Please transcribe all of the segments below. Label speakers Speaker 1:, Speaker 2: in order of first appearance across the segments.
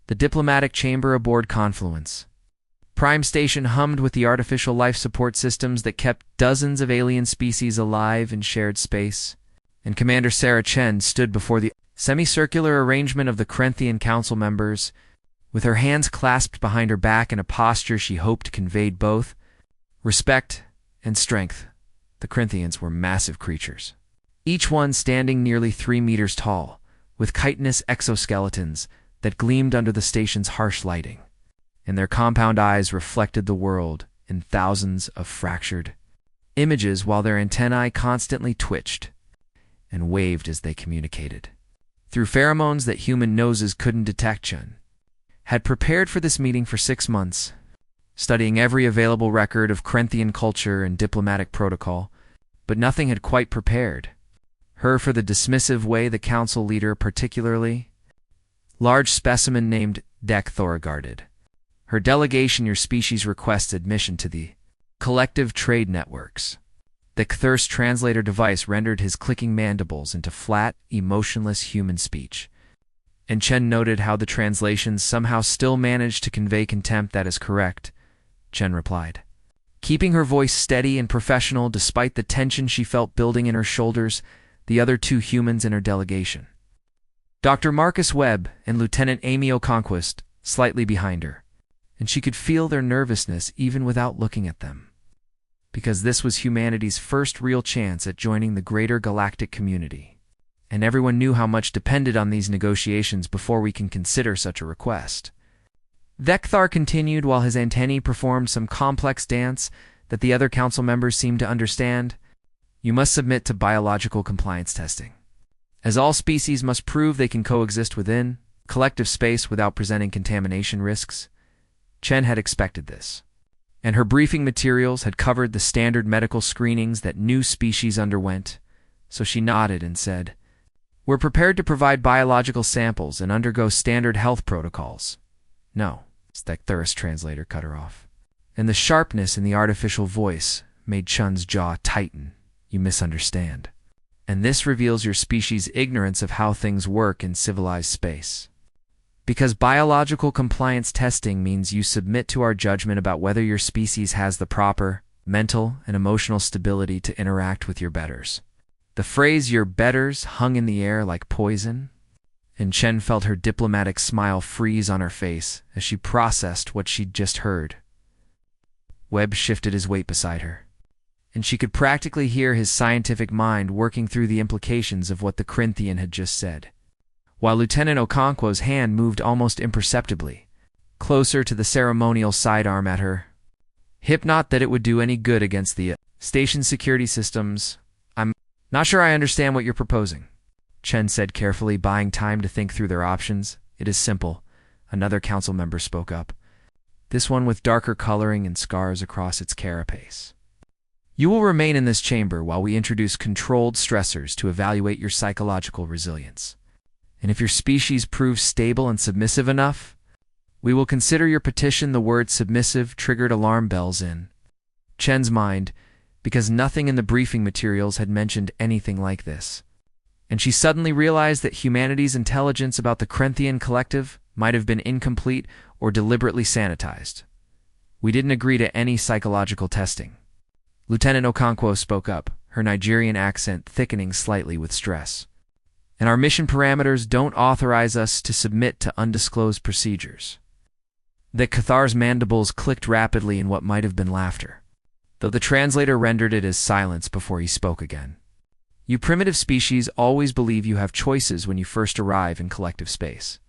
Speaker 1: The diplomatic chamber aboard Confluence. Prime Station hummed with the artificial life support systems that kept dozens of alien species alive in shared space, and Commander Sarah Chen stood before the semicircular arrangement of the Corinthian council members, with her hands clasped behind her back in a posture she hoped conveyed both respect and strength. The Corinthians were massive creatures, each one standing nearly 3 meters tall, with chitinous exoskeletons that gleamed under the station's harsh lighting, and their compound eyes reflected the world in thousands of fractured images while their antennae constantly twitched and waved as they communicated. Through pheromones that human noses couldn't detect, Chen had prepared for this meeting for 6 months, studying every available record of Corinthian culture and diplomatic protocol, but nothing had quite prepared her for the dismissive way the council leader, particularly large specimen named Dekthor, regarded her delegation. Your species requests admission to the collective trade networks. The Cthulhu's translator device rendered his clicking mandibles into flat, emotionless human speech, and Chen noted how the translations somehow still managed to convey contempt. That is correct, Chen replied, keeping her voice steady and professional despite the tension she felt building in her shoulders. The other 2 humans in her delegation, Dr. Marcus Webb and Lieutenant Amy O'Conquest, slightly behind her, and she could feel their nervousness even without looking at them, because this was humanity's first real chance at joining the greater galactic community, and everyone knew how much depended on these negotiations before we can consider such a request. Vekthar continued while his antennae performed some complex dance that the other council members seemed to understand. You must submit to biological compliance testing, as all species must prove they can coexist within collective space without presenting contamination risks. Chen had expected this, and her briefing materials had covered the standard medical screenings that new species underwent, so she nodded and said, "We're prepared to provide biological samples and undergo standard health protocols." "No," Stekthurus translator cut her off, and the sharpness in the artificial voice made Chun's jaw tighten. "You misunderstand, and this reveals your species' ignorance of how things work in civilized space. Because biological compliance testing means you submit to our judgment about whether your species has the proper mental and emotional stability to interact with your betters." The phrase "your betters" hung in the air like poison, and Chen felt her diplomatic smile freeze on her face as she processed what she'd just heard. Webb shifted his weight beside her, and she could practically hear his scientific mind working through the implications of what the Corinthian had just said, while Lieutenant Okonkwo's hand moved almost imperceptibly, closer to the ceremonial sidearm at her hip. "Not that it would do any good against the station security systems. I'm not sure I understand what you're proposing," Chen said carefully, buying time to think through their options. "It is simple," another council member spoke up, this one with darker coloring and scars across its carapace. "You will remain in this chamber while we introduce controlled stressors to evaluate your psychological resilience. And if your species proves stable and submissive enough, we will consider your petition." The word "submissive" triggered alarm bells in Chen's mind, because nothing in the briefing materials had mentioned anything like this, and she suddenly realized that humanity's intelligence about the Corinthian collective might have been incomplete or deliberately sanitized. "We didn't agree to any psychological testing," Lieutenant Okonkwo spoke up, her Nigerian accent thickening slightly with stress. "And our mission parameters don't authorize us to submit to undisclosed procedures." The Cathar's mandibles clicked rapidly in what might have been laughter, though the translator rendered it as silence before he spoke again. "You primitive species always believe you have choices when you first arrive in collective space,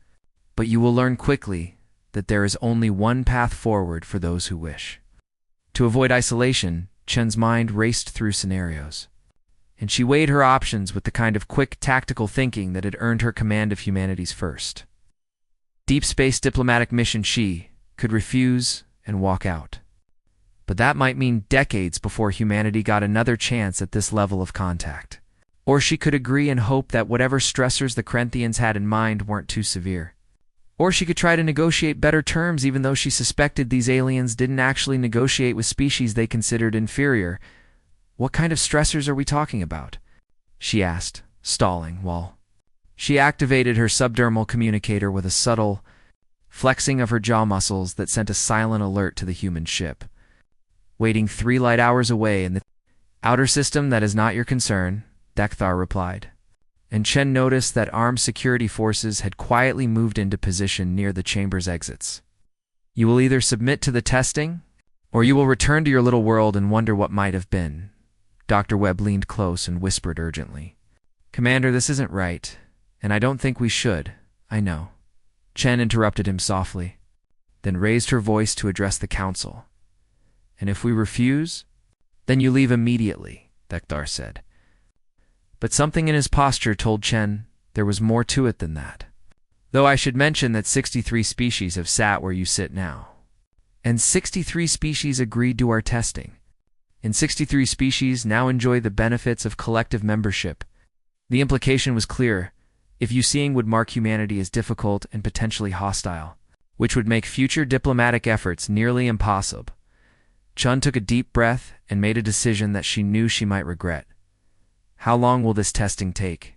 Speaker 1: but you will learn quickly that there is only one path forward for those who wish." To avoid isolation, Chen's mind raced through scenarios, and she weighed her options with the kind of quick, tactical thinking that had earned her command of humanity's first deep space diplomatic mission. She could refuse and walk out, but that might mean decades before humanity got another chance at this level of contact. Or she could agree and hope that whatever stressors the Corinthians had in mind weren't too severe. Or she could try to negotiate better terms even though she suspected these aliens didn't actually negotiate with species they considered inferior. "What kind of stressors are we talking about?" she asked, stalling while she activated her subdermal communicator with a subtle flexing of her jaw muscles that sent a silent alert to the human ship. "Waiting 3 light hours away in the outer system, that is not your concern," Dekthar replied. And Chen noticed that armed security forces had quietly moved into position near the chamber's exits. "You will either submit to the testing, or you will return to your little world and wonder what might have been." Dr. Webb leaned close and whispered urgently. "Commander, this isn't right, and I don't think we should. I know." Chen interrupted him softly, then raised her voice to address the council. "And if we refuse, then you leave immediately," Dekthar said. But something in his posture told Chen there was more to it than that. "Though I should mention that 63 species have sat where you sit now. And 63 species agreed to our testing. And 63 species now enjoy the benefits of collective membership." The implication was clear. If you seeing would mark humanity as difficult and potentially hostile, which would make future diplomatic efforts nearly impossible. Chun took a deep breath and made a decision that she knew she might regret. "How long will this testing take?"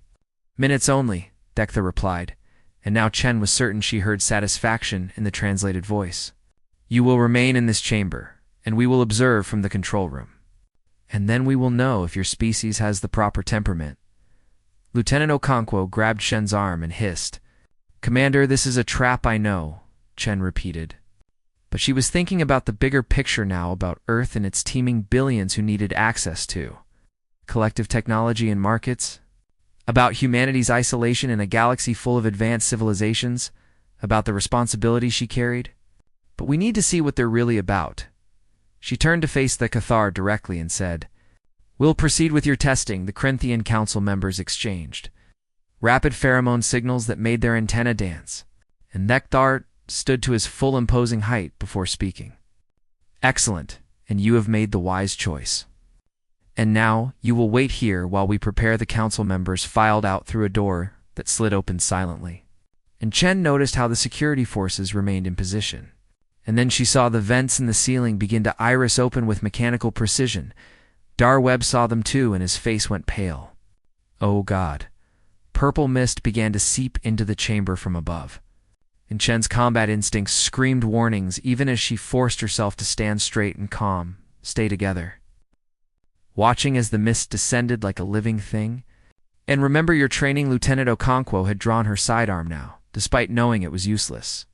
Speaker 1: "Minutes only," Dekthar replied, and now Chen was certain she heard satisfaction in the translated voice. "You will remain in this chamber, and we will observe from the control room. And then we will know if your species has the proper temperament." Lieutenant Okonkwo grabbed Chen's arm and hissed. "Commander, this is a trap, I know," Chen repeated. But she was thinking about the bigger picture now, about Earth and its teeming billions who needed access to collective technology and markets, about humanity's isolation in a galaxy full of advanced civilizations, about the responsibility she carried. But we need to see what they're really about. She turned to face the Cathar directly and said, "We'll proceed with your testing." The Corinthian council members exchanged rapid pheromone signals that made their antennae dance, and Nektar stood to his full imposing height before speaking. "Excellent, and you have made the wise choice. And now you will wait here while we prepare." The council members filed out through a door that slid open silently. And Chen noticed how the security forces remained in position. And then she saw the vents in the ceiling begin to iris open with mechanical precision. Darweb saw them too, and his face went pale. Oh God. Purple mist began to seep into the chamber from above. And Chen's combat instincts screamed warnings even as she forced herself to stand straight and calm, stay together. Watching as the mist descended like a living thing. And remember your training, Lieutenant Okonkwo had drawn her sidearm now, despite knowing it was useless.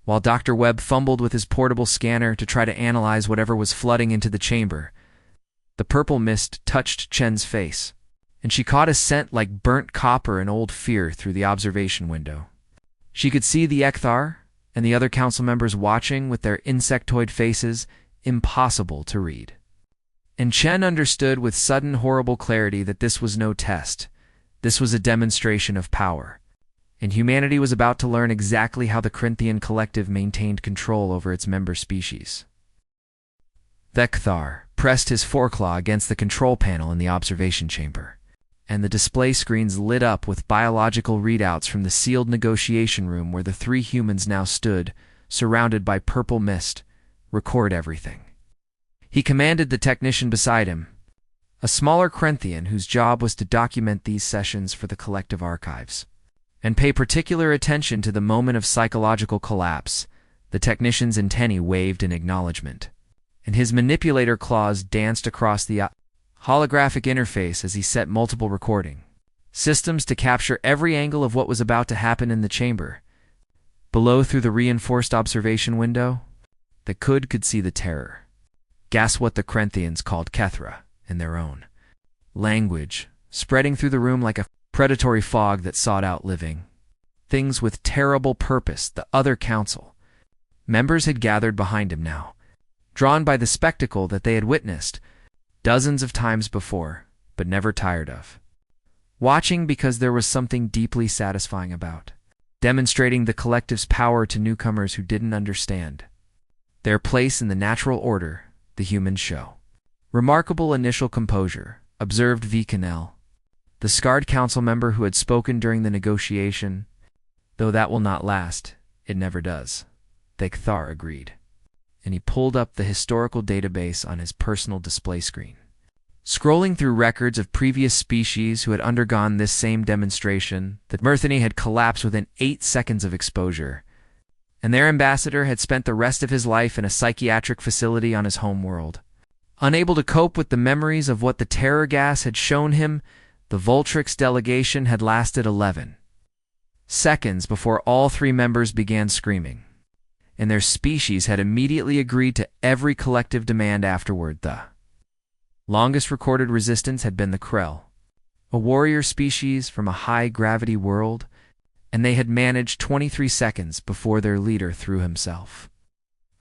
Speaker 1: While Dr. Webb fumbled with his portable scanner to try to analyze whatever was flooding into the chamber, the purple mist touched Chen's face, and she caught a scent like burnt copper and old fear through the observation window. She could see the Ekthar and the other council members watching with their insectoid faces, impossible to read. And Chen understood with sudden horrible clarity that this was no test. This was a demonstration of power. And humanity was about to learn exactly how the Corinthian collective maintained control over its member species. Thekthar pressed his foreclaw against the control panel in the observation chamber, and the display screens lit up with biological readouts from the sealed negotiation room where the 3 humans now stood, surrounded by purple mist. "Record everything." He commanded the technician beside him, a smaller Corinthian whose job was to document these sessions for the collective archives. And pay particular attention to the moment of psychological collapse. The technician's antennae waved in acknowledgement, and his manipulator claws danced across the holographic interface as he set multiple recording systems to capture every angle of what was about to happen in the chamber. Below, through the reinforced observation window, the could see the terror. Guess what the Corinthians called Kethra in their own language, spreading through the room like a predatory fog that sought out living things with terrible purpose. The other council members had gathered behind him now, drawn by the spectacle that they had witnessed dozens of times before, but never tired of. Watching because there was something deeply satisfying about demonstrating the collective's power to newcomers who didn't understand their place in the natural order, the human show. "Remarkable initial composure," observed V. Cannell, the scarred council member who had spoken during the negotiation. "Though that will not last, it never does," Thekthar agreed, and he pulled up the historical database on his personal display screen. Scrolling through records of previous species who had undergone this same demonstration, the Myrthany had collapsed within 8 seconds of exposure. and their ambassador had spent the rest of his life in a psychiatric facility on his home world. Unable to cope with the memories of what the terror gas had shown him, the Voltrix delegation had lasted 11 seconds before all three members began screaming, and their species had immediately agreed to every collective demand afterward. The longest recorded resistance had been the Krell, a warrior species from a high-gravity world, and they had managed 23 seconds before their leader threw himself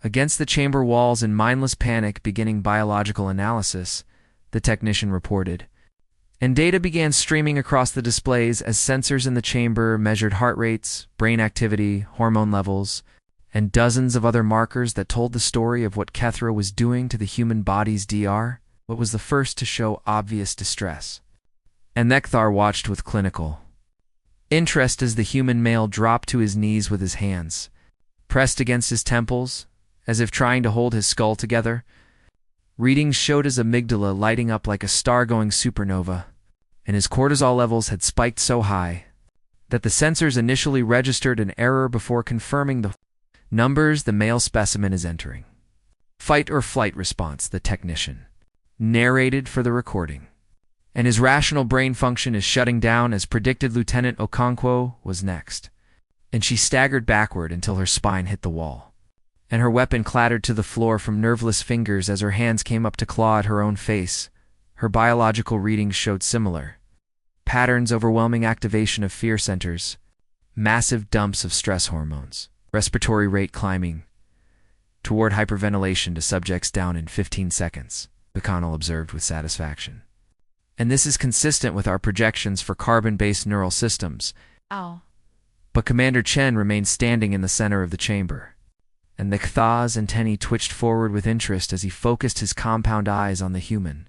Speaker 1: against the chamber walls in mindless panic, beginning biological analysis, the technician reported. And data began streaming across the displays as sensors in the chamber measured heart rates, brain activity, hormone levels, and dozens of other markers that told the story of what Kethra was doing to the human body's DR, what was the first to show obvious distress. And Nekthar watched with clinical interest as the human male dropped to his knees with his hands pressed against his temples, as if trying to hold his skull together. Readings showed his amygdala lighting up like a star-going supernova, and his cortisol levels had spiked so high that the sensors initially registered an error before confirming the numbers the male specimen is entering. Fight or flight response, the technician narrated for the recording. And his rational brain function is shutting down as predicted. Lieutenant Okonkwo was next, and she staggered backward until her spine hit the wall, and her weapon clattered to the floor from nerveless fingers as her hands came up to claw at her own face. Her biological readings showed similar patterns: overwhelming activation of fear centers, massive dumps of stress hormones, respiratory rate climbing toward hyperventilation to subjects down in 15 seconds, McConnell observed with satisfaction. And this is consistent with our projections for carbon-based neural systems.
Speaker 2: Oh.
Speaker 1: But Commander Chen remained standing in the center of the chamber, and the Ktha's antennae twitched forward with interest as he focused his compound eyes on the human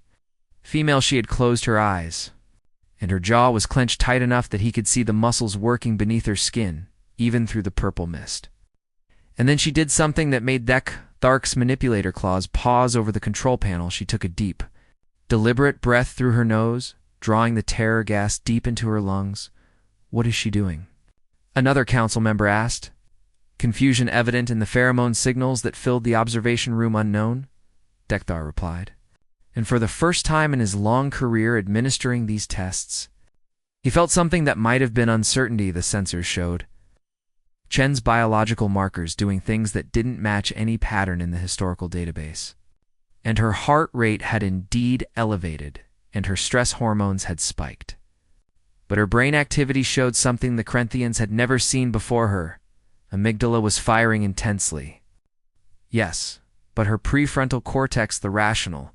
Speaker 1: female. She had closed her eyes, and her jaw was clenched tight enough that he could see the muscles working beneath her skin, even through the purple mist. And then she did something that made Thark's manipulator claws pause over the control panel. She took a deep, deliberate breath through her nose, drawing the terror gas deep into her lungs. What is she doing? Another council member asked, confusion evident in the pheromone signals that filled the observation room. Unknown, Dekthar replied. And for the first time in his long career administering these tests, he felt something that might have been uncertainty. The sensors showed Chen's biological markers doing things that didn't match any pattern in the historical database. And her heart rate had indeed elevated, and her stress hormones had spiked. But her brain activity showed something the Krenthians had never seen before. Her amygdala was firing intensely. Yes, but her prefrontal cortex, the rational,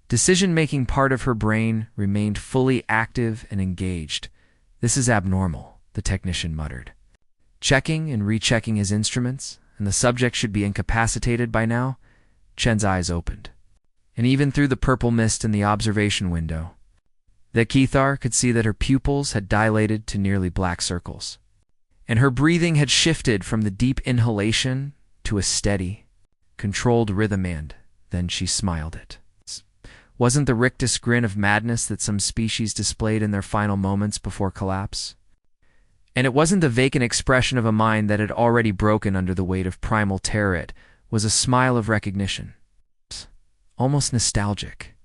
Speaker 1: decision-making part of her brain, remained fully active and engaged. This is abnormal, the technician muttered, checking and rechecking his instruments, and the subject should be incapacitated by now. Chen's eyes opened, and even through the purple mist in the observation window, the Kethar could see that her pupils had dilated to nearly black circles, and her breathing had shifted from the deep inhalation to a steady, controlled rhythm. And then she smiled. It wasn't the rictus grin of madness that some species displayed in their final moments before collapse, and it wasn't the vacant expression of a mind that had already broken under the weight of primal terror. It was a smile of recognition, almost nostalgic,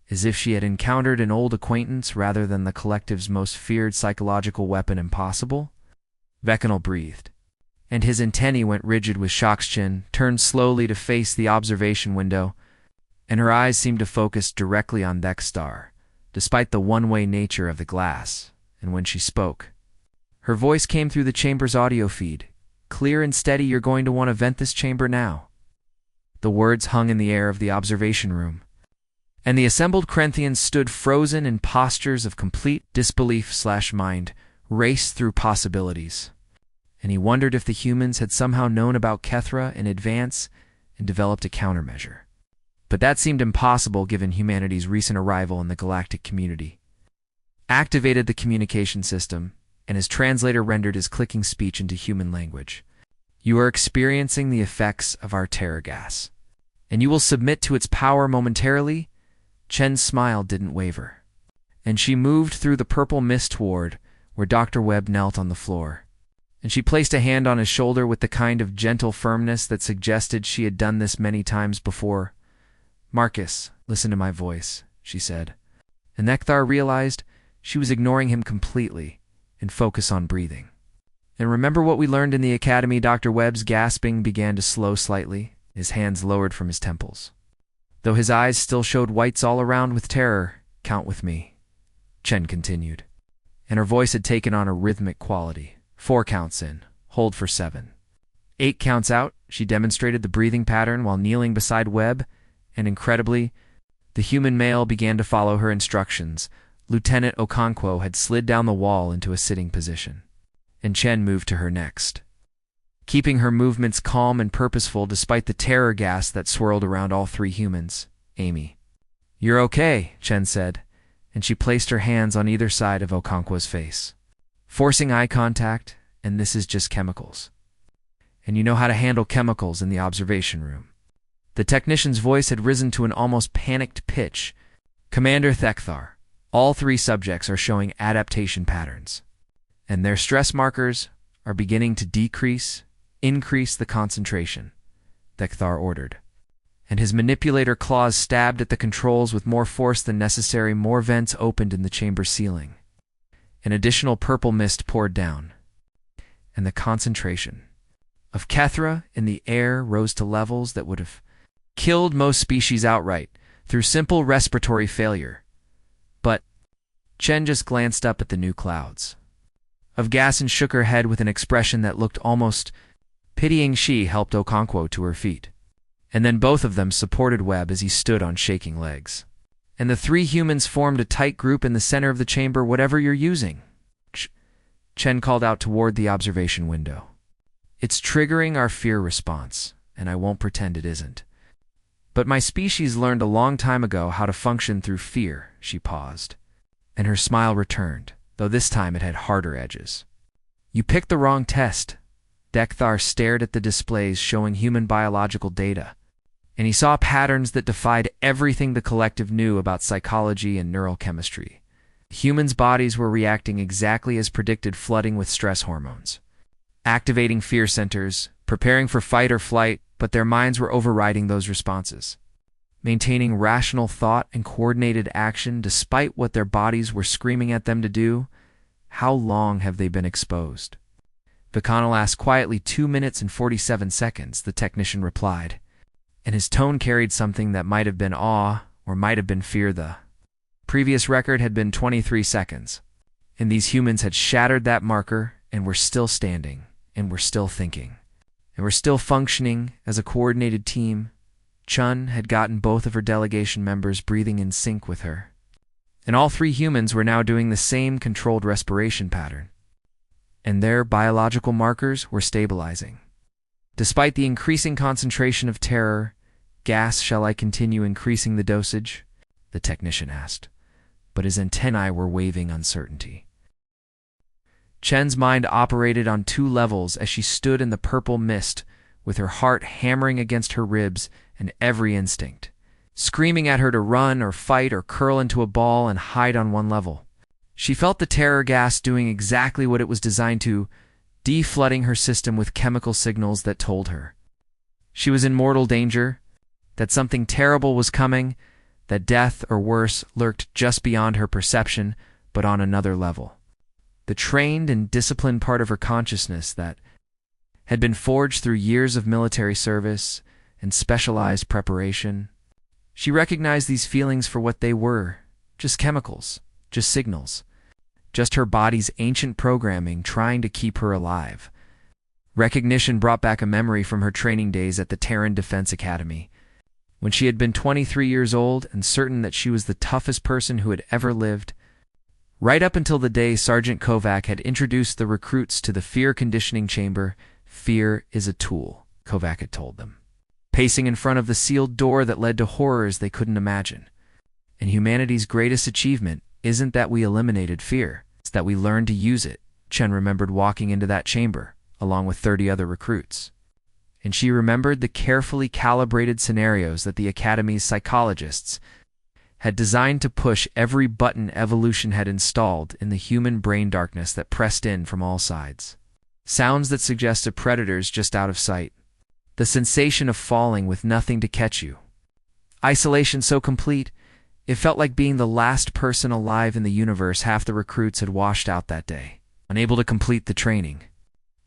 Speaker 1: as if she had encountered an old acquaintance rather than the collective's most feared psychological weapon. Impossible? Vekanal breathed, and his antennae went rigid with shock's chin, turned slowly to face the observation window, and her eyes seemed to focus directly on Dekstar, despite the one-way nature of the glass. And when she spoke, her voice came through the chamber's audio feed, clear and steady. You're going to want to vent this chamber now. The words hung in the air of the observation room, and the assembled Krenthians stood frozen in postures of complete disbelief/mind raced through possibilities. And he wondered if the humans had somehow known about Kethra in advance and developed a countermeasure. But that seemed impossible given humanity's recent arrival in the galactic community. Activated the communication system, and his translator rendered his clicking speech into human language. You are experiencing the effects of our terror gas, and you will submit to its power momentarily. Chen's smile didn't waver, and she moved through the purple mist toward where Dr. Webb knelt on the floor, and she placed a hand on his shoulder with the kind of gentle firmness that suggested she had done this many times before. "Marcus, listen to my voice," she said. And Nekthar realized she was ignoring him completely and focused on breathing. "And remember what we learned in the academy?" Dr. Webb's gasping began to slow slightly, his hands lowered from his temples. Though his eyes still showed whites all around with terror, "Count with me," Chen continued. And her voice had taken on a rhythmic quality. 4 counts in, hold for 7. 8 counts out, she demonstrated the breathing pattern while kneeling beside Webb, and incredibly, the human male began to follow her instructions. Lieutenant Okonkwo had slid down the wall into a sitting position, and Chen moved to her next, keeping her movements calm and purposeful despite the terror gas that swirled around all 3 humans. "Amy, you're okay," Chen said, and she placed her hands on either side of Okonkwo's face, forcing eye contact. "And this is just chemicals. And you know how to handle chemicals in the observation room." The technician's voice had risen to an almost panicked pitch. "Commander Thekthar, all 3 subjects are showing adaptation patterns, and their stress markers are beginning to increase the concentration," Thekthar ordered. And his manipulator claws stabbed at the controls with more force than necessary. More vents opened in the chamber ceiling. An additional purple mist poured down, and the concentration of Kethra in the air rose to levels that would have killed most species outright through simple respiratory failure. But Chen just glanced up at the new clouds of gas and shook her head with an expression that looked almost pitying. She helped Okonkwo to her feet, and then both of them supported Webb as he stood on shaking legs. And the 3 humans formed a tight group in the center of the chamber. "Whatever you're using," Chen called out toward the observation window. "It's triggering our fear response, and I won't pretend it isn't. But my species learned a long time ago how to function through fear." She paused, and her smile returned, though this time it had harder edges. "You picked the wrong test." Dekthar stared at the displays showing human biological data, and he saw patterns that defied everything the collective knew about psychology and neural chemistry. Humans' bodies were reacting exactly as predicted, flooding with stress hormones, activating fear centers, preparing for fight or flight, but their minds were overriding those responses, maintaining rational thought and coordinated action despite what their bodies were screaming at them to do. "How long have they been exposed?" Vakano asked quietly. 2 minutes and 47 seconds, the technician replied, and his tone carried something that might have been awe or might have been fear. The previous record had been 23 seconds, and these humans had shattered that marker and were still standing, and were still thinking, and were still functioning as a coordinated team. Chun had gotten both of her delegation members breathing in sync with her, and all 3 humans were now doing the same controlled respiration pattern, and their biological markers were stabilizing. Despite the increasing concentration of terror, "Gas, shall I continue increasing the dosage?" the technician asked, but his antennae were waving uncertainty. Chen's mind operated on 2 levels as she stood in the purple mist, with her heart hammering against her ribs and every instinct screaming at her to run or fight or curl into a ball and hide. On 1 level, she felt the terror gas doing exactly what it was designed to, deflooding her system with chemical signals that told her she was in mortal danger, that something terrible was coming, that death or worse lurked just beyond her perception, but on another level. The trained and disciplined part of her consciousness that had been forged through years of military service and specialized preparation. She recognized these feelings for what they were, just chemicals, just signals, just her body's ancient programming trying to keep her alive. Recognition brought back a memory from her training days at the Terran Defense Academy, when she had been 23 years old and certain that she was the toughest person who had ever lived. Right up until the day Sergeant Kovac had introduced the recruits to the fear conditioning chamber. "Fear is a tool," Kovac had told them, pacing in front of the sealed door that led to horrors they couldn't imagine. "And humanity's greatest achievement isn't that we eliminated fear, it's that we learned to use it." Chen remembered walking into that chamber, along with 30 other recruits, and she remembered the carefully calibrated scenarios that the Academy's psychologists had designed to push every button evolution had installed in the human brain darkness that pressed in from all sides. sounds that suggested predators just out of sight, the sensation of falling with nothing to catch you. Isolation so complete, it felt like being the last person alive in the universe. Half the recruits had washed out that day, unable to complete the training,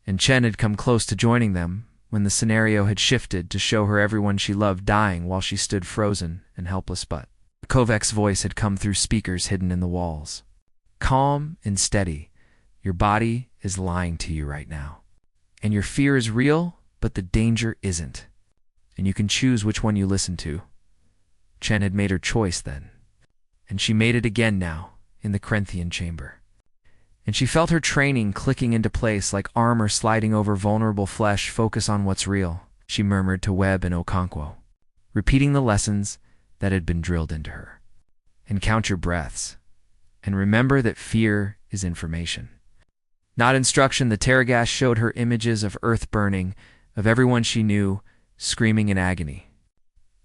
Speaker 1: and Chen had come close to joining them when the scenario had shifted to show her everyone she loved dying while she stood frozen and helpless. But Kovac's voice had come through speakers hidden in the walls. Calm and steady, your body is lying to you right now. And your fear is real, but the danger isn't. And you can choose which one you listen to. Chen had made her choice then, and she made it again now, in the Corinthian chamber. And she felt her training clicking into place like armor sliding over vulnerable flesh. Focus on what's real, she murmured to Webb and Okonkwo, repeating the lessons that had been drilled into her. And count your breaths, and remember that fear is information, not instruction. The Terragast showed her images of Earth burning, of everyone she knew, screaming in agony,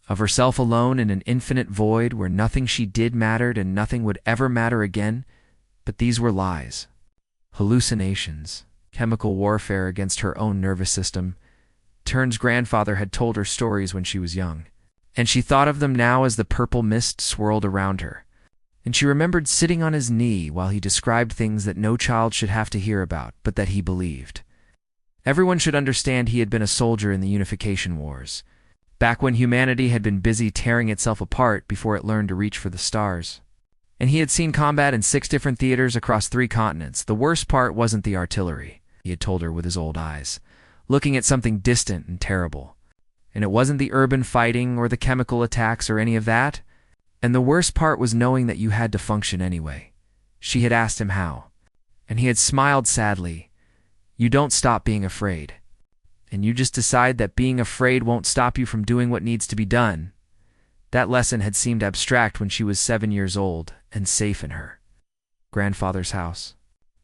Speaker 1: of herself alone in an infinite void where nothing she did mattered and nothing would ever matter again. But these were lies, hallucinations, chemical warfare against her own nervous system. Turn's grandfather had told her stories when she was young, and she thought of them now as the purple mist swirled around her. And she remembered sitting on his knee while he described things that no child should have to hear about, but that he believed. Everyone should understand he had been a soldier in the Unification Wars, back when humanity had been busy tearing itself apart before it learned to reach for the stars. And he had seen combat in 6 different theaters across 3 continents. The worst part wasn't the artillery, he had told her with his old eyes, looking at something distant and terrible. And it wasn't the urban fighting or the chemical attacks or any of that. And the worst part was knowing that you had to function anyway. She had asked him how, and he had smiled sadly. You don't stop being afraid, and you just decide that being afraid won't stop you from doing what needs to be done. That lesson had seemed abstract when she was 7 years old and safe in her grandfather's house.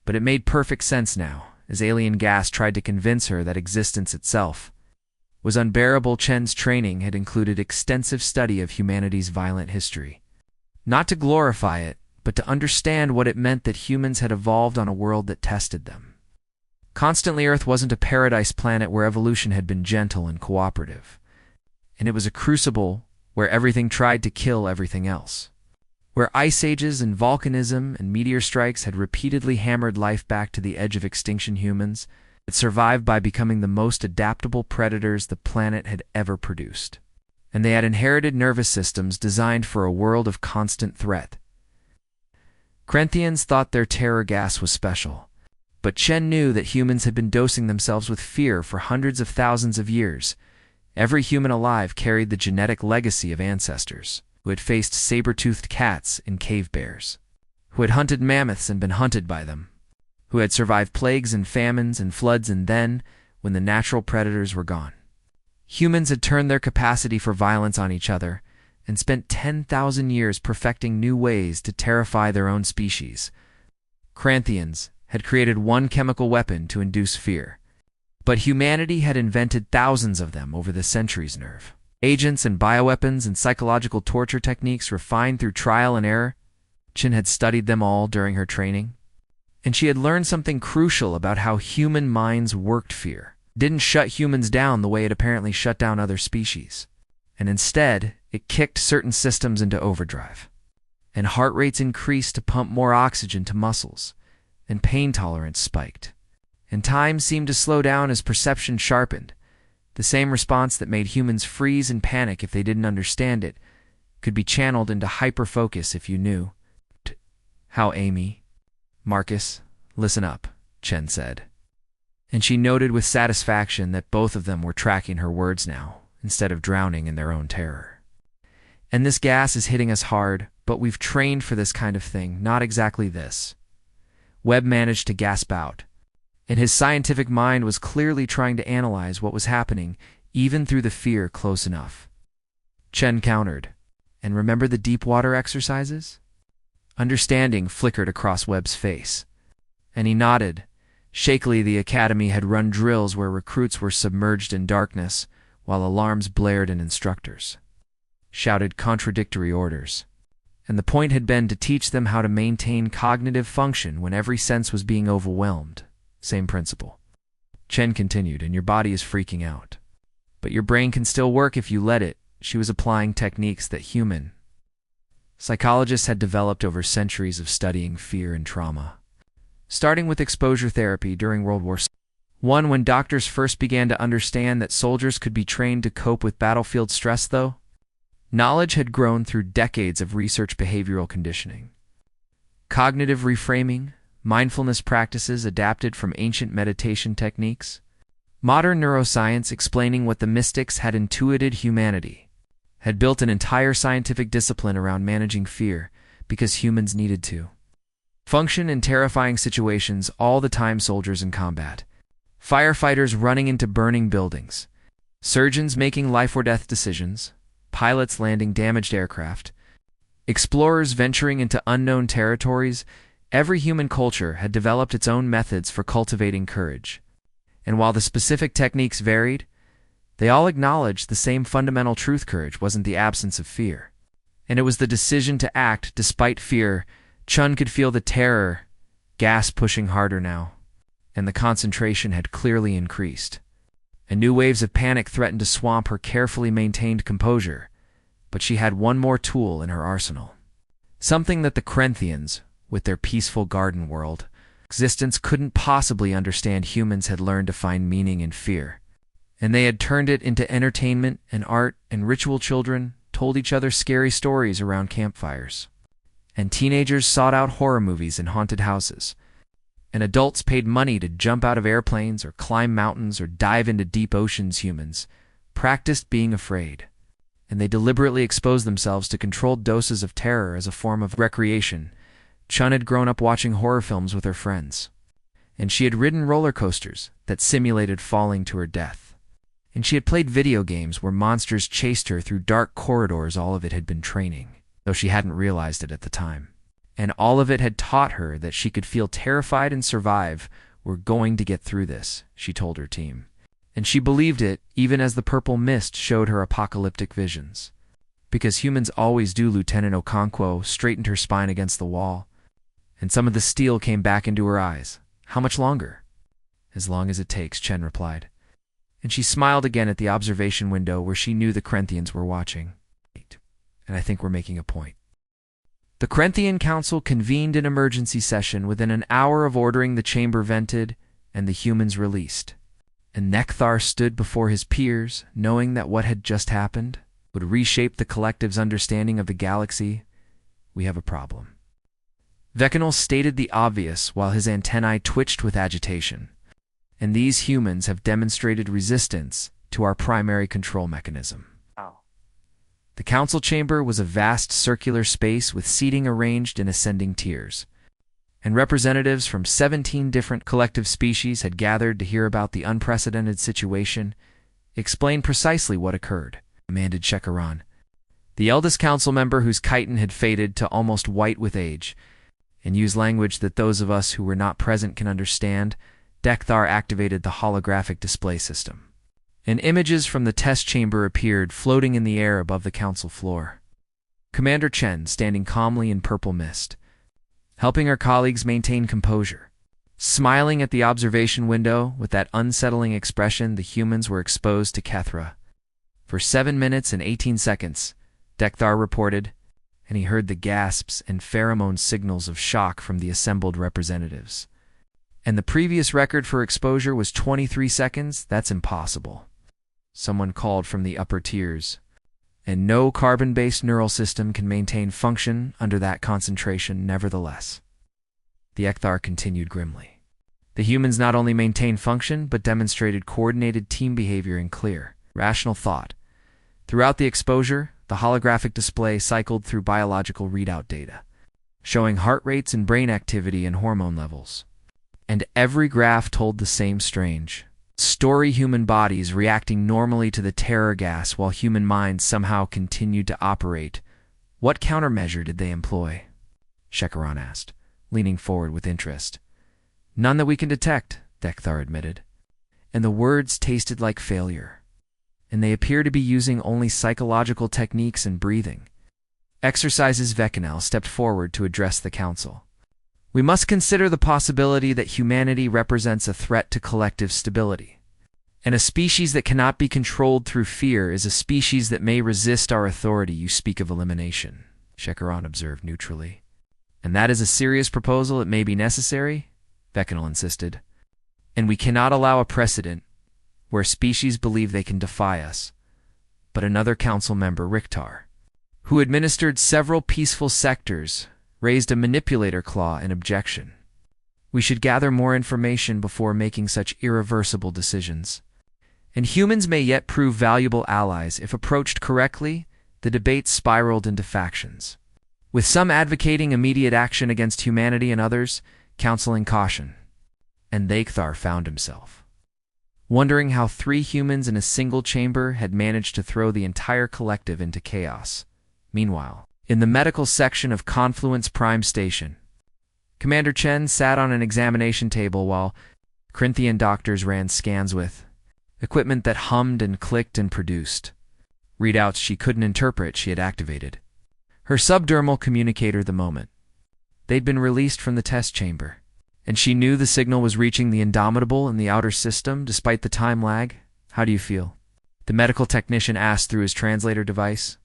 Speaker 1: But it made perfect sense now, as alien gas tried to convince her that existence itself was unbearable. Chen's training had included extensive study of humanity's violent history, not to glorify it, but to understand what it meant that humans had evolved on a world that tested them. Constantly, Earth wasn't a paradise planet where evolution had been gentle and cooperative, and it was a crucible where everything tried to kill everything else, where ice ages and volcanism and meteor strikes had repeatedly hammered life back to the edge of extinction. Humans had survived by becoming the most adaptable predators the planet had ever produced, and they had inherited nervous systems designed for a world of constant threat. Corinthians thought their terror gas was special, but Chen knew that humans had been dosing themselves with fear for hundreds of thousands of years. Every human alive carried the genetic legacy of ancestors who had faced saber-toothed cats and cave bears, who had hunted mammoths and been hunted by them, who had survived plagues and famines and floods, and then, when the natural predators were gone, humans had turned their capacity for violence on each other and spent 10,000 years perfecting new ways to terrify their own species. Corinthians had created one chemical weapon to induce fear, but humanity had invented thousands of them over the centuries. Nerve agents and bioweapons and psychological torture techniques refined through trial and error. Chen had studied them all during her training, and she had learned something crucial about how human minds worked. Fear didn't shut humans down the way it apparently shut down other species, and instead it kicked certain systems into overdrive, and heart rates increased to pump more oxygen to muscles, and pain tolerance spiked, and time seemed to slow down as perception sharpened. The same response that made humans freeze and panic if they didn't understand it could be channeled into hyperfocus if you knew. How, Amy? Marcus, listen up, Chen said. And she noted with satisfaction that both of them were tracking her words now, instead of drowning in their own terror. And this gas is hitting us hard, but we've trained for this kind of thing, not exactly this. Webb managed to gasp out, and his scientific mind was clearly trying to analyze what was happening, even through the fear close enough. Chen countered, and remember the deep water exercises? Understanding flickered across Webb's face, and he nodded. Shakily, the academy had run drills where recruits were submerged in darkness, while alarms blared and instructors shouted contradictory orders. And the point had been to teach them how to maintain cognitive function when every sense was being overwhelmed. Same principle. Chen continued, and your body is freaking out. But your brain can still work if you let it. She was applying techniques that human psychologists had developed over centuries of studying fear and trauma. Starting with exposure therapy during World War I, when doctors first began to understand that soldiers could be trained to cope with battlefield stress, though, knowledge had grown through decades of research behavioral conditioning. Cognitive reframing, mindfulness practices adapted from ancient meditation techniques, modern neuroscience explaining what the mystics had intuited humanity, had built an entire scientific discipline around managing fear because humans needed to function in terrifying situations all the time. Soldiers in combat, firefighters running into burning buildings, surgeons making life-or-death decisions, pilots landing damaged aircraft, explorers venturing into unknown territories. Every human culture had developed its own methods for cultivating courage. And while the specific techniques varied, they all acknowledged the same fundamental truth: courage wasn't the absence of fear, and it was the decision to act despite fear. Chun could feel the terror gas pushing harder now, and the concentration had clearly increased. And new waves of panic threatened to swamp her carefully maintained composure, but she had one more tool in her arsenal. Something that the Corinthians, with their peaceful garden world existence, couldn't possibly understand. Humans had learned to find meaning in fear, and they had turned it into entertainment and art and ritual. Children told each other scary stories around campfires, and teenagers sought out horror movies in haunted houses, and adults paid money to jump out of airplanes or climb mountains or dive into deep oceans. Humans practiced being afraid, and they deliberately exposed themselves to controlled doses of terror as a form of recreation. Chun had grown up watching horror films with her friends, and she had ridden roller coasters that simulated falling to her death, and she had played video games where monsters chased her through dark corridors. All of it had been training, though she hadn't realized it at the time. And all of it had taught her that she could feel terrified and survive. We're going to get through this, she told her team. And she believed it, even as the purple mist showed her apocalyptic visions. Because humans always do. Lieutenant Okonkwo straightened her spine against the wall, and some of the steel came back into her eyes. How much longer? As long as it takes, Chen replied. And she smiled again at the observation window where she knew the Corinthians were watching. And I think we're making a point. The Corinthian Council convened an emergency session within an hour of ordering the chamber vented and the humans released. And Nekthar stood before his peers, knowing that what had just happened would reshape the collective's understanding of the galaxy. We have a problem. Vekanol stated the obvious while his antennae twitched with agitation. And these humans have demonstrated resistance to our primary control mechanism. The council chamber was a vast circular space with seating arranged in ascending tiers, and representatives from 17 different collective species had gathered to hear about the unprecedented situation. Explain precisely what occurred, demanded Shekaran, the eldest council member whose chitin had faded to almost white with age, and use language that those of us who were not present can understand. Dekthar activated the holographic display system, and images from the test chamber appeared floating in the air above the council floor. Commander Chen, standing calmly in purple mist, helping her colleagues maintain composure, smiling at the observation window with that unsettling expression. The humans were exposed to Kethra for 7 minutes and 18 seconds, Dekthar reported, and he heard the gasps and pheromone signals of shock from the assembled representatives. And the previous record for exposure was 23 seconds? That's impossible, someone called from the upper tiers. And no carbon-based neural system can maintain function under that concentration. Nevertheless, the Ekthar continued grimly. The humans not only maintained function, but demonstrated coordinated team behavior and clear, rational thought. Throughout the exposure, the holographic display cycled through biological readout data, showing heart rates and brain activity and hormone levels. And every graph told the same strange story: human bodies reacting normally to the terror gas while human minds somehow continued to operate. What countermeasure did they employ? Shekaran asked, leaning forward with interest. None that we can detect, Dekthar admitted. And the words tasted like failure. And they appear to be using only psychological techniques and breathing exercises. Vekanel stepped forward to address the council. We must consider the possibility that humanity represents a threat to collective stability. And a species that cannot be controlled through fear is a species that may resist our authority. You speak of elimination, Shekaron observed neutrally. And that is a serious proposal. It may be necessary, Veckanal insisted. And we cannot allow a precedent where species believe they can defy us. But another council member, Riktar, who administered several peaceful sectors, raised a manipulator claw in objection. We should gather more information before making such irreversible decisions. And humans may yet prove valuable allies if approached correctly. The debate spiraled into factions, with some advocating immediate action against humanity and others counseling caution. And Thakthar found himself wondering how 3 humans in a single chamber had managed to throw the entire collective into chaos. Meanwhile, in the medical section of Confluence Prime Station, Commander Chen sat on an examination table while Corinthian doctors ran scans with equipment that hummed and clicked and produced readouts she couldn't interpret. She had activated her subdermal communicator the moment they'd been released from the test chamber, and she knew the signal was reaching the Indomitable in the outer system despite the time lag. How do you feel? The medical technician asked through his translator device,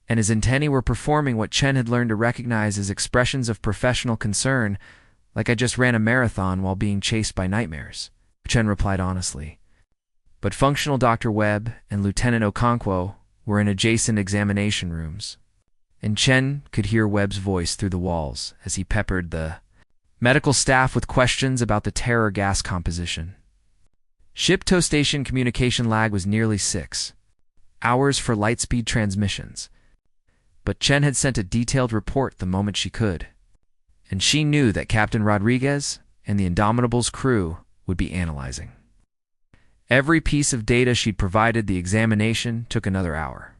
Speaker 1: and his antennae were performing what Chen had learned to recognize as expressions of professional concern, like I just ran a marathon while being chased by nightmares. Chen replied honestly. But functional Dr. Webb and Lieutenant Okonkwo were in adjacent examination rooms, and Chen could hear Webb's voice through the walls as he peppered the medical staff with questions about the terror gas composition. Ship-to station communication lag was nearly 6 hours for lightspeed transmissions, but Chen had sent a detailed report the moment she could, and she knew that Captain Rodriguez and the Indomitable's crew would be analyzing every piece of data she'd provided. The examination took another hour,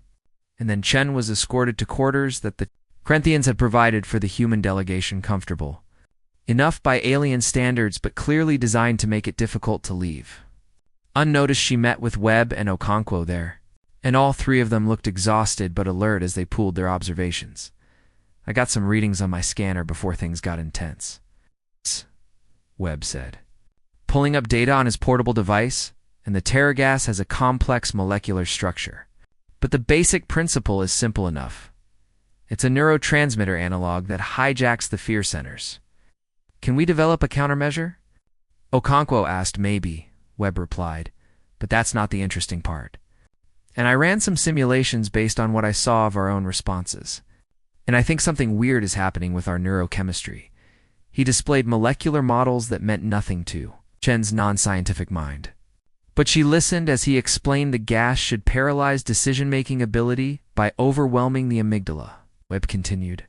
Speaker 1: and then Chen was escorted to quarters that the Corinthians had provided for the human delegation, comfortable enough by alien standards but clearly designed to make it difficult to leave. Unnoticed, she met with Webb and Okonkwo there, and all 3 of them looked exhausted but alert as they pooled their observations. I got some readings on my scanner before things got intense, Webb said, pulling up data on his portable device. And the terror gas has a complex molecular structure. But the basic principle is simple enough. It's a neurotransmitter analog that hijacks the fear centers. Can we develop a countermeasure? Okonkwo asked. Maybe, Webb replied, but that's not the interesting part. And I ran some simulations based on what I saw of our own responses. And I think something weird is happening with our neurochemistry. He displayed molecular models that meant nothing to Chen's non-scientific mind. But she listened as he explained the gas should paralyze decision-making ability by overwhelming the amygdala. Webb continued.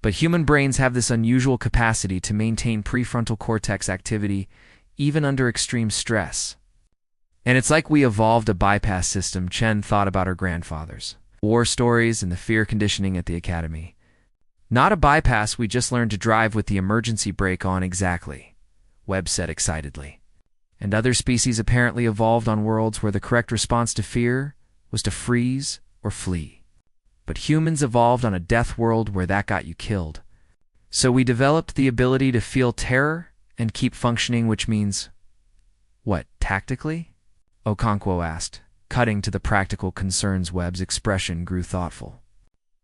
Speaker 1: But human brains have this unusual capacity to maintain prefrontal cortex activity even under extreme stress. And it's like we evolved a bypass system. Chen thought about her grandfather's war stories and the fear conditioning at the academy. Not a bypass, we just learned to drive with the emergency brake on. Exactly, Webb said excitedly. And other species apparently evolved on worlds where the correct response to fear was to freeze or flee. But humans evolved on a death world where that got you killed. So we developed the ability to feel terror and keep functioning, which means, what, tactically? Okonkwo asked, cutting to the practical concerns. Webb's expression grew thoughtful.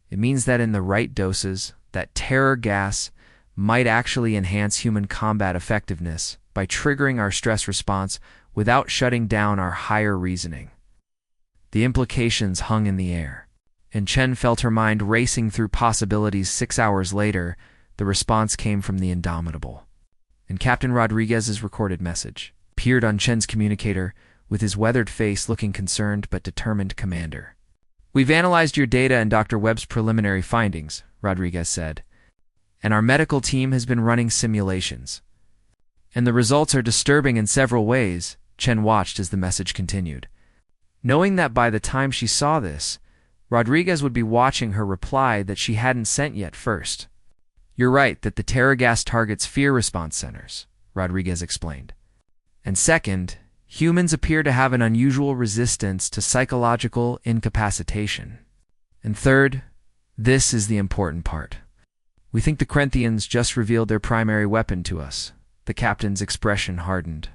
Speaker 1: It means that in the right doses, that terror gas might actually enhance human combat effectiveness by triggering our stress response without shutting down our higher reasoning. The implications hung in the air, and Chen felt her mind racing through possibilities. 6 hours later, the response came from the Indomitable, and Captain Rodriguez's recorded message appeared on Chen's communicator with his weathered face looking concerned but determined. Commander, we've analyzed your data and Dr. Webb's preliminary findings, Rodriguez said, and our medical team has been running simulations. And the results are disturbing in several ways. Chen watched as the message continued, knowing that by the time she saw this, Rodriguez would be watching her reply that she hadn't sent yet. First, you're right that the terror gas targets fear response centers, Rodriguez explained. And second, humans appear to have an unusual resistance to psychological incapacitation. And third, this is the important part. "We think the Corinthians just revealed their primary weapon to us." The captain's expression hardened.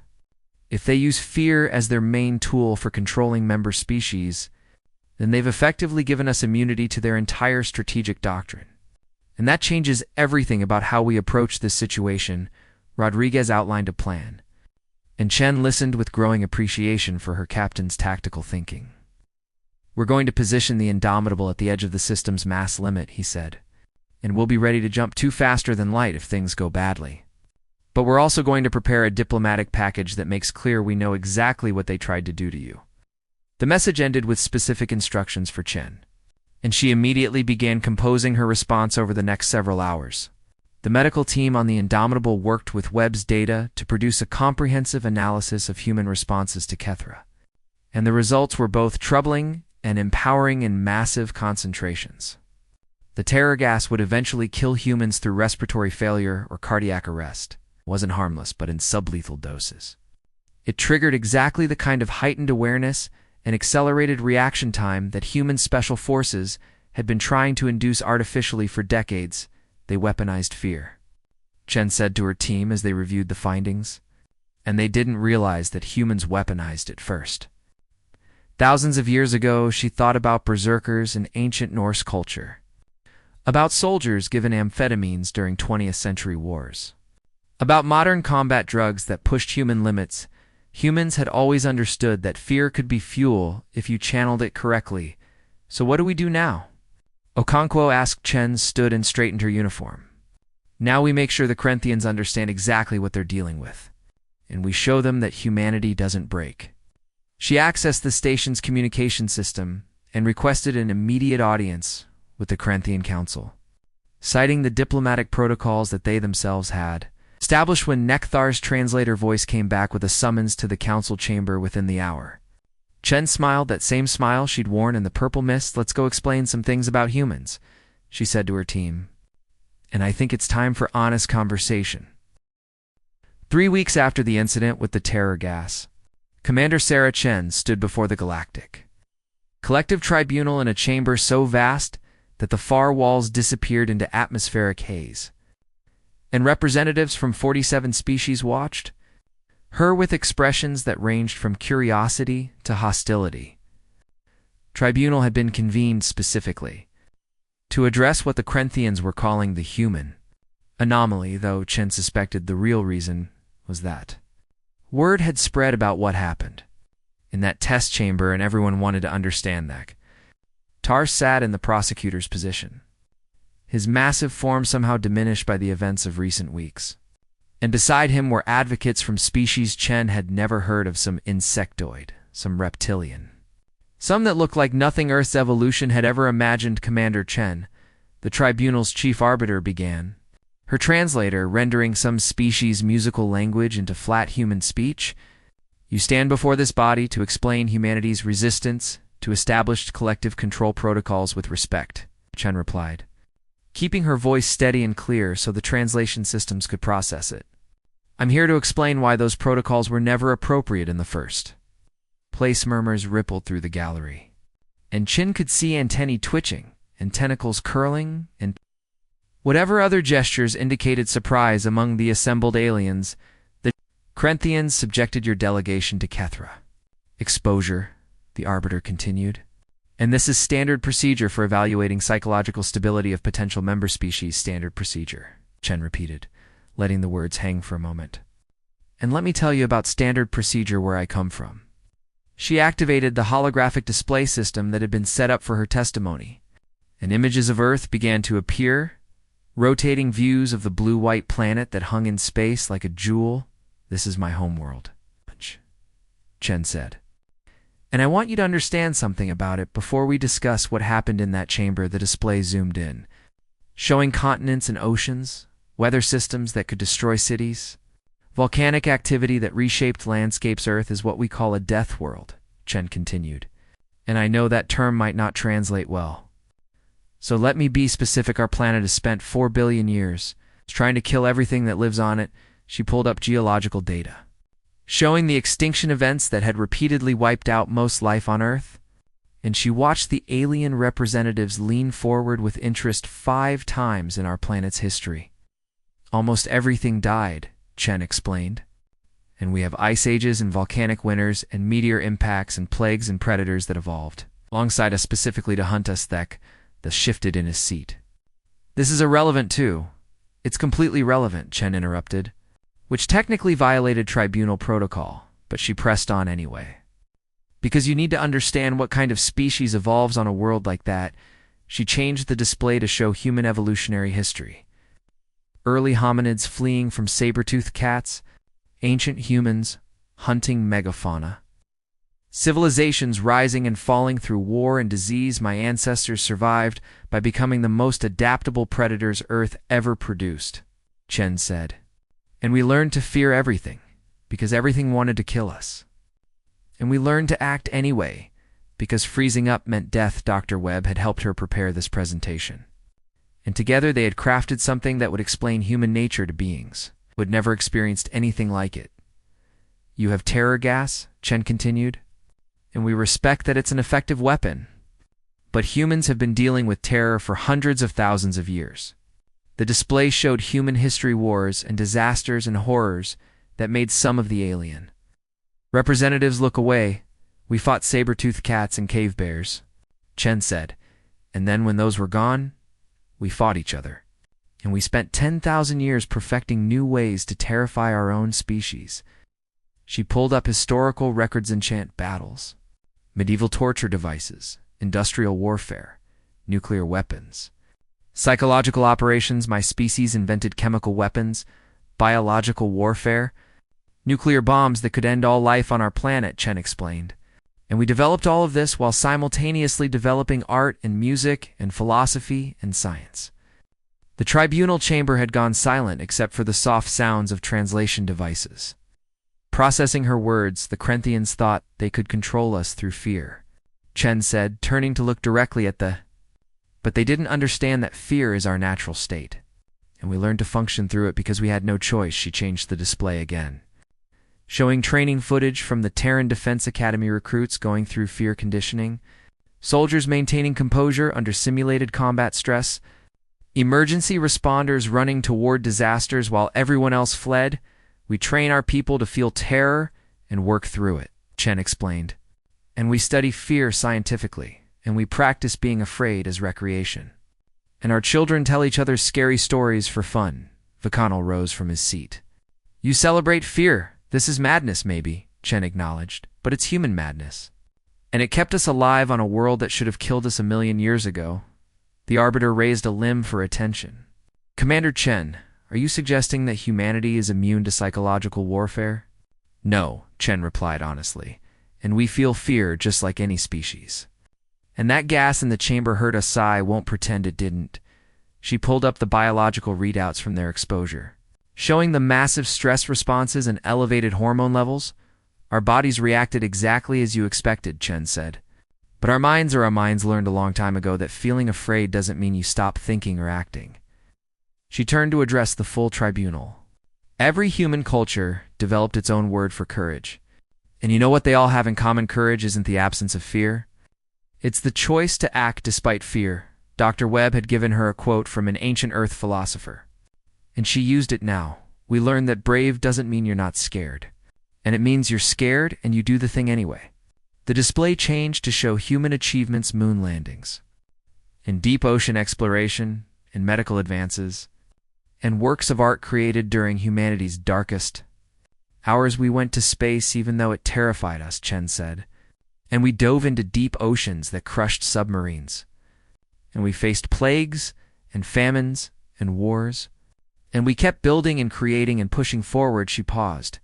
Speaker 1: "If they use fear as their main tool for controlling member species, then they've effectively given us immunity to their entire strategic doctrine. And that changes everything about how we approach this situation." Rodriguez outlined a plan, and Chen listened with growing appreciation for her captain's tactical thinking. "We're going to position the Indomitable at the edge of the system's mass limit," he said, "and we'll be ready to jump faster than light if things go badly. But we're also going to prepare a diplomatic package that makes clear we know exactly what they tried to do to you." The message ended with specific instructions for Chen, and she immediately began composing her response over the next several hours. The medical team on the Indomitable worked with Webb's data to produce a comprehensive analysis of human responses to Kethra, and the results were both troubling and empowering in massive concentrations. The terror gas would eventually kill humans through respiratory failure or cardiac arrest. It wasn't harmless, but in sublethal doses. It triggered exactly the kind of heightened awareness and accelerated reaction time that human special forces had been trying to induce artificially for decades. They weaponized fear, Chen said to her team as they reviewed the findings. And they didn't realize that humans weaponized it first. Thousands of years ago, she thought about berserkers in ancient Norse culture, about soldiers given amphetamines during 20th century wars, about modern combat drugs that pushed human limits. Humans had always understood that fear could be fuel if you channeled it correctly. So what do we do now? Okonkwo asked. Chen stood and straightened her uniform. "Now we make sure the Corinthians understand exactly what they're dealing with, and we show them that humanity doesn't break." She accessed the station's communication system and requested an immediate audience with the Corinthian Council, citing the diplomatic protocols that they themselves had established. When Nekthar's translator voice came back with a summons to the council chamber within the hour, Chen smiled, that same smile she'd worn in the purple mist. "Let's go explain some things about humans," she said to her team. "And I think it's time for honest conversation." 3 weeks after the incident with the terror gas, Commander Sarah Chen stood before the Galactic Collective Tribunal in a chamber so vast that the far walls disappeared into atmospheric haze, and representatives from 47 species watched her with expressions that ranged from curiosity to hostility. Tribunal had been convened specifically to address what the Corinthians were calling the human anomaly, though Chen suspected the real reason was that word had spread about what happened in that test chamber, and everyone wanted to understand that. Tar sat in the prosecutor's position, his massive form somehow diminished by the events of recent weeks. And beside him were advocates from species Chen had never heard of, some insectoid, some reptilian, some that looked like nothing Earth's evolution had ever imagined. Commander Chen, the tribunal's chief arbiter, began, her translator rendering some species' musical language into flat human speech. "You stand before this body to explain humanity's resistance to established collective control protocols with respect," Chen replied, keeping her voice steady and clear so the translation systems could process it. "I'm here to explain why those protocols were never appropriate in the first place." Murmurs rippled through the gallery, and Chen could see antennae twitching and tentacles curling, and whatever other gestures indicated surprise among the assembled aliens. "The Corinthians subjected your delegation to Kethra exposure," the arbiter continued. "And this is standard procedure for evaluating psychological stability of potential member species." "Standard procedure," Chen repeated, letting the words hang for a moment. "And let me tell you about standard procedure where I come from." She activated the holographic display system that had been set up for her testimony, and images of Earth began to appear, rotating views of the blue-white planet that hung in space like a jewel. "This is my homeworld," Chen said. "And I want you to understand something about it before we discuss what happened in that chamber." The display zoomed in, showing continents and oceans, weather systems that could destroy cities, volcanic activity that reshaped landscapes. "Earth is what we call a death world," Chen continued, "and I know that term might not translate well. So let me be specific. Our planet has spent 4 billion years trying to kill everything that lives on it." She pulled up geological data, showing the extinction events that had repeatedly wiped out most life on Earth. and she watched the alien representatives lean forward with interest 5 times in our planet's history. Almost everything died, Chen explained. And we have ice ages and volcanic winters and meteor impacts and plagues and predators that evolved, alongside us specifically to hunt us. The shifted in his seat. This is irrelevant too. It's completely relevant, Chen interrupted, which technically violated tribunal protocol, but she pressed on anyway. Because you need to understand what kind of species evolves on a world like that, she changed the display to show human evolutionary history. Early hominids fleeing from saber-toothed cats, ancient humans hunting megafauna. Civilizations rising and falling through war and disease. My ancestors survived by becoming the most adaptable predators Earth ever produced, Chen said. And we learned to fear everything, because everything wanted to kill us. And we learned to act anyway, because freezing up meant death. Dr. Webb had helped her prepare this presentation. And together they had crafted something that would explain human nature to beings who had never experienced anything like it. You have terror gas, Chen continued, and we respect that it's an effective weapon. But humans have been dealing with terror for hundreds of thousands of years. The display showed human history wars and disasters and horrors that made some of the alien. Representatives look away. We fought saber-toothed cats and cave bears, Chen said, and then when those were gone, we fought each other. And we spent 10,000 years perfecting new ways to terrify our own species. She pulled up historical records, enchant battles, medieval torture devices, industrial warfare, nuclear weapons, psychological operations. My species invented chemical weapons, biological warfare, nuclear bombs that could end all life on our planet, Chen explained. And we developed all of this while simultaneously developing art and music and philosophy and science. The tribunal chamber had gone silent except for the soft sounds of translation devices. Processing her words, the Krenthians thought they could control us through fear, Chen said, turning to look directly at the... But they didn't understand that fear is our natural state, and we learned to function through it because we had no choice. She changed the display again, showing training footage from the Terran Defense Academy recruits going through fear conditioning, soldiers maintaining composure under simulated combat stress, emergency responders running toward disasters while everyone else fled. We train our people to feel terror and work through it, Chen explained. And we study fear scientifically, and we practice being afraid as recreation. And our children tell each other scary stories for fun. Vakano rose from his seat. You celebrate fear. This is madness, maybe, Chen acknowledged, but it's human madness. And it kept us alive on a world that should have killed us 1,000,000 years ago. The Arbiter raised a limb for attention. Commander Chen, are you suggesting that humanity is immune to psychological warfare? No, Chen replied honestly, and we feel fear just like any species. And that gas in the chamber hurt us. Sai won't pretend it didn't. She pulled up the biological readouts from their exposure, showing the massive stress responses and elevated hormone levels. Our bodies reacted exactly as you expected, Chen said. But our minds learned a long time ago that feeling afraid doesn't mean you stop thinking or acting. She turned to address the full tribunal. Every human culture developed its own word for courage. And you know what they all have in common? Courage isn't the absence of fear. It's the choice to act despite fear. Dr. Webb had given her a quote from an ancient Earth philosopher, and she used it now. We learned that brave doesn't mean you're not scared, and it means you're scared and you do the thing anyway. The display changed to show human achievements, moon landings, and deep ocean exploration, and medical advances, and works of art created during humanity's darkest hours. We went to space even though it terrified us, Chen said, and we dove into deep oceans that crushed submarines, and we faced plagues and famines and wars, and we kept building and creating and pushing forward. She paused,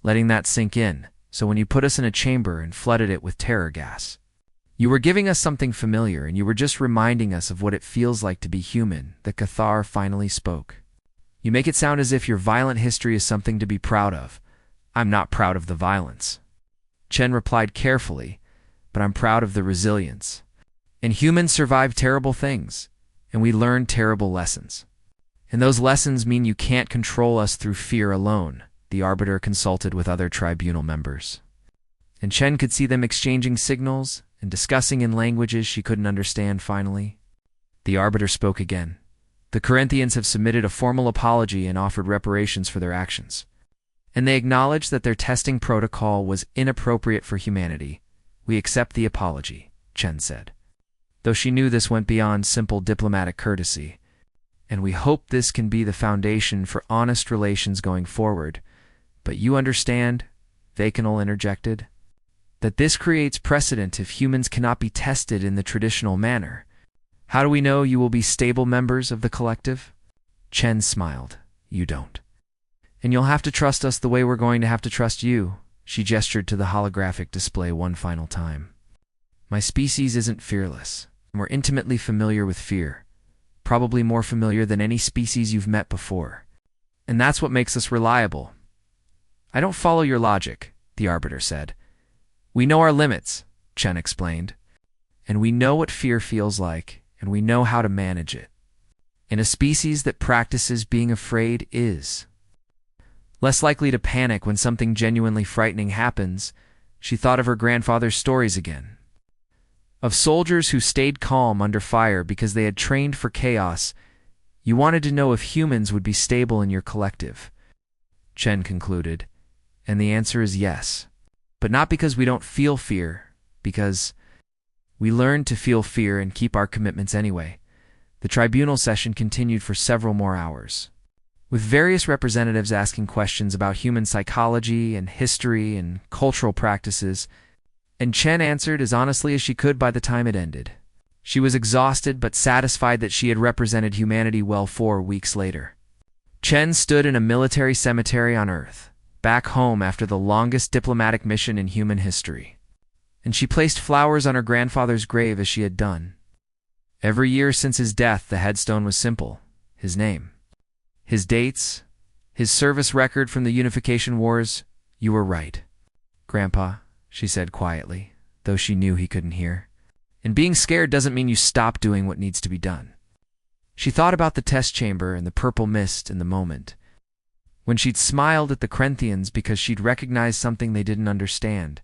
Speaker 1: letting that sink in. So when you put us in a chamber and flooded it with terror gas, you were giving us something familiar, and you were just reminding us of what it feels like to be human. The Cathar finally spoke. You make it sound as if your violent history is something to be proud of. I'm not proud of the violence, Chen replied carefully, but I'm proud of the resilience. And humans survived terrible things, and we learned terrible lessons. And those lessons mean you can't control us through fear alone. The Arbiter consulted with other tribunal members, and Chen could see them exchanging signals and discussing in languages she couldn't understand finally. The arbiter spoke again. The Corinthians have submitted a formal apology and offered reparations for their actions. And they acknowledge that their testing protocol was inappropriate for humanity. We accept the apology, Chen said. Though she knew this went beyond simple diplomatic courtesy. And we hope this can be the foundation for honest relations going forward. But you understand, Vacanol interjected, that this creates precedent if humans cannot be tested in the traditional manner. How do we know you will be stable members of the collective? Chen smiled. You don't. And you'll have to trust us the way we're going to have to trust you. She gestured to the holographic display one final time. My species isn't fearless. We're intimately familiar with fear. Probably more familiar than any species you've met before. And that's what makes us reliable. I don't follow your logic, the arbiter said. We know our limits, Chen explained. And we know what fear feels like, and we know how to manage it. And a species that practices being afraid is less likely to panic when something genuinely frightening happens. She thought of her grandfather's stories again. Of soldiers who stayed calm under fire because they had trained for chaos. You wanted to know if humans would be stable in your collective. Chen concluded, and the answer is yes. But not because we don't feel fear, because we learned to feel fear and keep our commitments anyway. The tribunal session continued for several more hours, with various representatives asking questions about human psychology and history and cultural practices, and Chen answered as honestly as she could by the time it ended. She was exhausted but satisfied that she had represented humanity well 4 weeks later. Chen stood in a military cemetery on Earth, back home after the longest diplomatic mission in human history. And she placed flowers on her grandfather's grave as she had done. Every year since his death, the headstone was simple: his name, his dates, his service record from the Unification Wars. You were right, Grandpa, she said quietly, though she knew he couldn't hear. And being scared doesn't mean you stop doing what needs to be done. She thought about the test chamber and the purple mist in the moment, when she'd smiled at the Corinthians because she'd recognized something they didn't understand.